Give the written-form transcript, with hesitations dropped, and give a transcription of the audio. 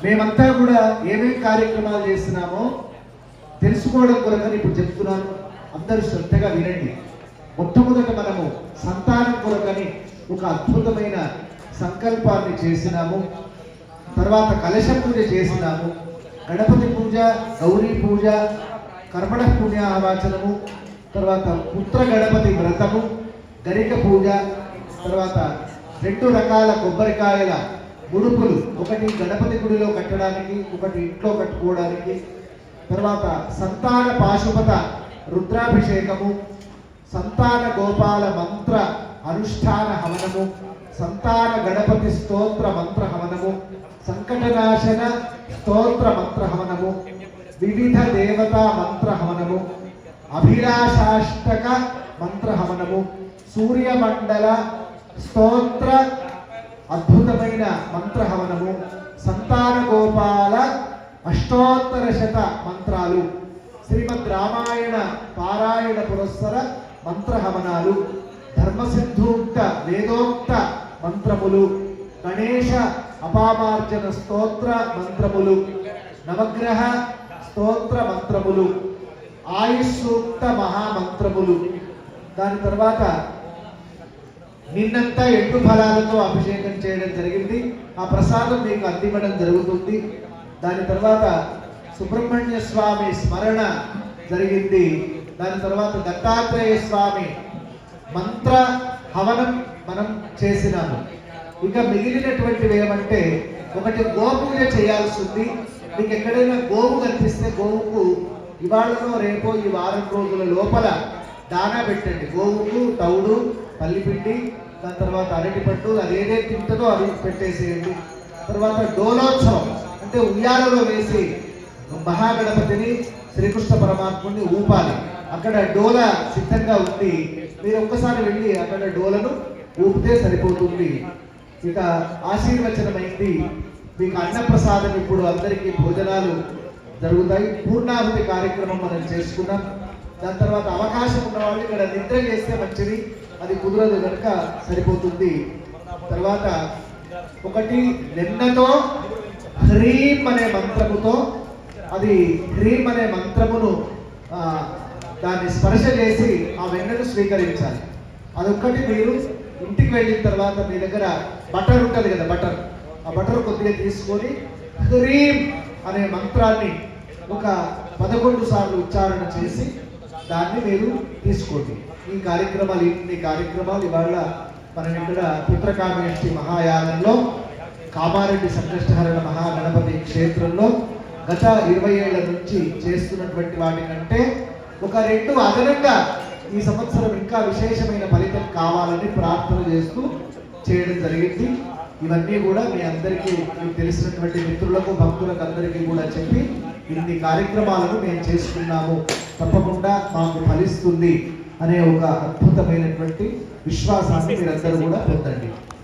మేమంతా కూడా ఏమేమి కార్యక్రమాలు చేస్తున్నామో తెలుసుకోవడం కొరకని ఇప్పుడు చెప్తున్నాను. అందరూ శ్రద్ధగా వినండి. మొట్టమొదట మనము సంతానం కొరకని ఒక అద్భుతమైన సంకల్పాన్ని చేసినాము. తర్వాత కలశ పూజ చేసినాము. గణపతి పూజ, గౌరీ పూజ, కర్మణ పుణ్యావాచనము, తర్వాత పుత్ర గణపతి వ్రతము, గరిక పూజ, తర్వాత 2 రకాల కొబ్బరికాయల ముడుపులు, ఒకటి గణపతి గుడిలో కట్టడానికి, ఒకటి ఇంట్లో కట్టుకోవడానికి, తర్వాత సంతాన పాశుపత రుద్రాభిషేకము, సంతాన గోపాల మంత్ర అనుష్ఠాన హవనము, సంతాన గణపతి స్తోత్ర మంత్ర హవనము, సంకటనాశన స్తోత్ర మంత్ర హవనము, వివిధ దేవతా మంత్ర హవనము, అభిలాషాష్టక మంత్ర హవనము, సూర్యమండల స్తోత్ర అద్భుతమైన మంత్ర హవనము, సంతాన గోపాల అష్టోత్తర శత మంత్రాలు, శ్రీమద్ రామాయణ పారాయణ పురస్సర మంత్ర హవనాలు, ధర్మసిద్ధూక్త వేదోక్త మంత్రములు, గణేశ అపామార్జన స్తోత్ర మంత్రములు, నవగ్రహ స్తోత్ర మంత్రములు, ఆయుస్సూక్త మహామంత్రములు. దాని తర్వాత నిన్నంతా 8 ఫలాలతో అభిషేకం చేయడం జరిగింది. ఆ ప్రసాదం మీకు అందివ్వడం జరుగుతుంది. దాని తర్వాత సుబ్రహ్మణ్య స్వామి స్మరణ జరిగింది. దాని తర్వాత దత్తాత్రేయ స్వామి మంత్ర హవనం మనం చేసినాము. ఇక మిగిలినటువంటివి ఏమంటే, ఒకటి గోపూజ చేయాల్సి ఉంది. మీకు ఎక్కడైనా గోవు కనిపిస్తే గోవుకు ఇవాళలో రేపో ఈ వారం రోజుల లోపల దానా పెట్టండి. గోవుకు తౌడు, పల్లిపిండి, దాని తర్వాత అరటిపట్టు, అది ఏదైతే తింటుందో అది పెట్టేసేయండి. తర్వాత డోలోత్సవం అంటే ఉయ్యాలలో వేసి మహాగణపతిని, శ్రీకృష్ణ పరమాత్ముని ఊపాలి. అక్కడ డోల సిద్ధంగా ఉంది. మీరు ఒక్కసారి వెళ్ళి అక్కడ డోలను ఊపితే సరిపోతుంది. ఇక ఆశీర్వచనమైంది. మీకు అన్నప్రసాదం ఇప్పుడు అందరికీ భోజనాలు జరుగుతాయి. పూర్ణాహుతి కార్యక్రమం మనం చేసుకున్నాం. దాని తర్వాత అవకాశం ఉన్న వాళ్ళు ఇక్కడ నిద్ర చేస్తే మంచిది, అది కుదరదు కనుక సరిపోతుంది. తర్వాత ఒకటి వెన్నతో హ్రీం అనే మంత్రముతో, అది హ్రీం అనే మంత్రమును దాన్ని స్పర్శ చేసి ఆ వెన్నను స్వీకరించాలి. అదొక్కటి మీరు ఇంటికి వెళ్ళిన తర్వాత మీ దగ్గర బటర్ ఉంటుంది కదా, బటర్, ఆ బటర్ కొద్దిగా తీసుకొని హ్రీం అనే మంత్రాన్ని ఒక 11 సార్లు ఉచ్చారణ చేసి దాన్ని మీరు తీసుకోండి. ఈ కార్యక్రమాలు ఇవాళ మనం ఇక్కడ పుత్రకామేష్టి మహాయాగంలో కామారెడ్డి సంకష్టహరణ మహాగణపతి క్షేత్రంలో గత 20 ఏళ్ల నుంచి చేస్తున్నటువంటి వాటికంటే ఒక 2 అదనంగా ఈ సంవత్సరం ఇంకా విశేషమైన ఫలితం కావాలని ప్రార్థన చేస్తూ చేయడం జరిగింది. ఇవన్నీ కూడా మీ అందరికీ, మీకు తెలిసినటువంటి మిత్రులకు, భక్తులకు అందరికీ కూడా చెప్పి ఇన్ని కార్యక్రమాలను మేము చేసుకున్నాము, తప్పకుండా మాకు ఫలిస్తుంది అనే ఒక అద్భుతమైనటువంటి విశ్వాసాన్ని మీరందరూ కూడా పొందండి.